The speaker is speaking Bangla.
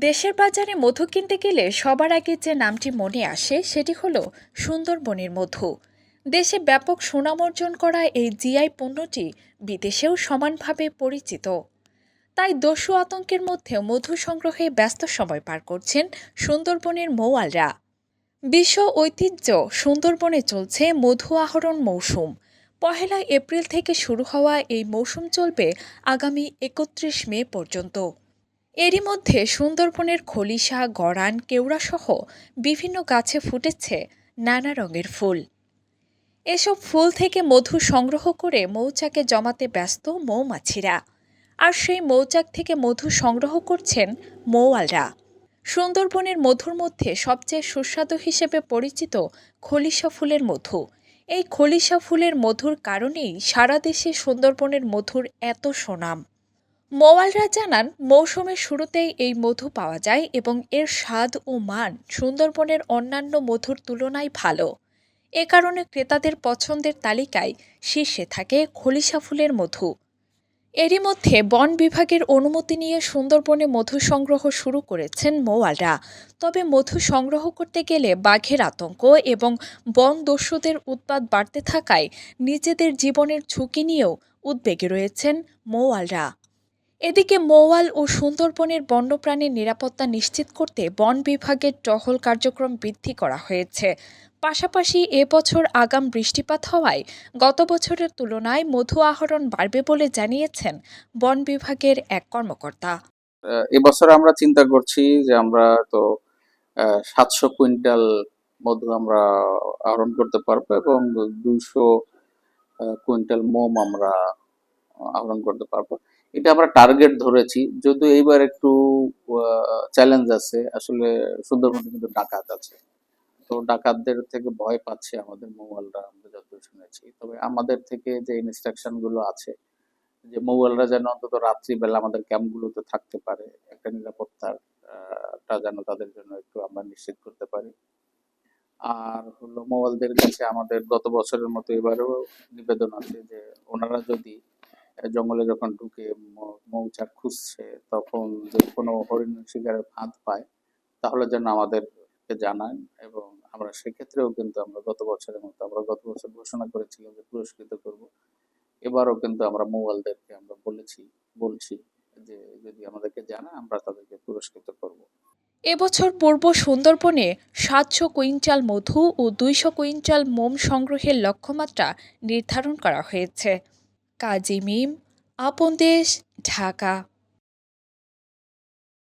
দেশের বাজারে মধু কিনতে গেলে সবার আগে যে নামটি মনে আসে সেটি হলো সুন্দরবনের মধু। দেশে ব্যাপক সুনাম অর্জন করা এই জিআই পণ্যটি বিদেশেও সমানভাবে পরিচিত। তাই দস্যু আতঙ্কের মধ্যেও মধু সংগ্রহে ব্যস্ত সময় পার করছেন সুন্দরবনের মৌয়ালরা। বিশ্ব ঐতিহ্য সুন্দরবনে চলছে মধু আহরণ মৌসুম। 1 এপ্রিল থেকে শুরু হওয়া এই মৌসুম চলবে আগামী 31 মে পর্যন্ত। এরই মধ্যে সুন্দরবনের খলিশা, গড়ান, কেওড়াসহ বিভিন্ন গাছে ফুটেছে নানা রঙের ফুল। এসব ফুল থেকে মধু সংগ্রহ করে মৌচাকে জমাতে ব্যস্ত মৌমাছিরা। আর সেই মৌচাক থেকে মধু সংগ্রহ করছেন মৌয়ালরা। সুন্দরবনের মধুর মধ্যে সবচেয়ে সুস্বাদু হিসেবে পরিচিত খলিশা ফুলের মধু। এই খলিশা ফুলের মধুর কারণেই সারা দেশে সুন্দরবনের মধুর এত সুনাম। মৌয়ালরা জানান, মৌসুমের শুরুতেই এই মধু পাওয়া যায় এবং এর স্বাদ ও মান সুন্দরবনের অন্যান্য মধুর তুলনায় ভালো। এ কারণে ক্রেতাদের পছন্দের তালিকায় শীর্ষে থাকে খলিশা ফুলের মধু। এরই মধ্যে বন বিভাগের অনুমতি নিয়ে সুন্দরবনে মধু সংগ্রহ শুরু করেছেন মৌয়ালরা। তবে মধু সংগ্রহ করতে গেলে বাঘের আতঙ্ক এবং বন দস্যুদের উৎপাত বাড়তে থাকায় নিজেদের জীবনের ঝুঁকি নিয়েও উদ্বেগে রয়েছেন মৌয়ালরা। এদিকে মৌয়াল ও সুন্দরবনের বন্যপ্রাণীর নিরাপত্তা নিশ্চিত করতে বন বিভাগের টহল কার্যক্রম বৃদ্ধি করা হয়েছে। পাশাপাশি এবছর আগাম বৃষ্টিপাত হওয়ায় গত বছরের তুলনায় মধু আহরণ বাড়বে বলে জানিয়েছেন বন বিভাগের এক কর্মকর্তা। এবছর আমরা চিন্তা করছি যে আমরা তো 700 কুইন্টাল মধু আমরা আহরণ করতে পারবো এবং 200 কুইন্টাল মোম আমরা আহরণ করতে পারবো। এটা আমরা টার্গেট ধরেছি, যদিও এইবার একটু চ্যালেঞ্জ আছে। আসলে সুন্দরবনে কিন্তু ডাকাত আছে, তো ডাকাতদের থেকে ভয় পাচ্ছে আমাদের মৌয়ালরা, আমরা যতদূর শুনেছি। তবে আমাদের থেকে যে ইনস্ট্রাকশন গুলো আছে যে মৌয়ালরা যেন অন্তত রাত্রিবেলা আমাদের ক্যাম্পগুলোতে থাকতে পারে, একটা নিরাপত্তার টা যেন তাদের জন্য একটু আমরা নিশ্চিত করতে পারি। আর হলো মৌয়ালদের কাছে আমাদের গত বছরের মতো এবারেও নিবেদন আছে যে ওনারা যদি জঙ্গলে যখন ঢুকে মৌচাক খুঁজছে তখন যদি কোনো হরিণ শিকারের ফাঁদ পায় তাহলে যেন আমাদেরকে জানায়, এবং আমরা সেক্ষেত্রেও কিন্তু আমরা গত বছরের মতো আমরা গত বছর ঘোষণা করেছিলাম যে পুরস্কৃত করব। এবারও কিন্তু আমরা মৌয়ালদেরকে আমরা বলছি যে যদি আমাদেরকে জানায় আমরা তাদেরকে পুরস্কৃত করব। এবছর পূর্ব সুন্দরবনে 700 কুইন্টাল মধু ও 200 কুইন্টাল মোম সংগ্রহের লক্ষ্যমাত্রা নির্ধারণ করা হয়েছে। কাজী মিম, আপন দেশ, ঢাকা।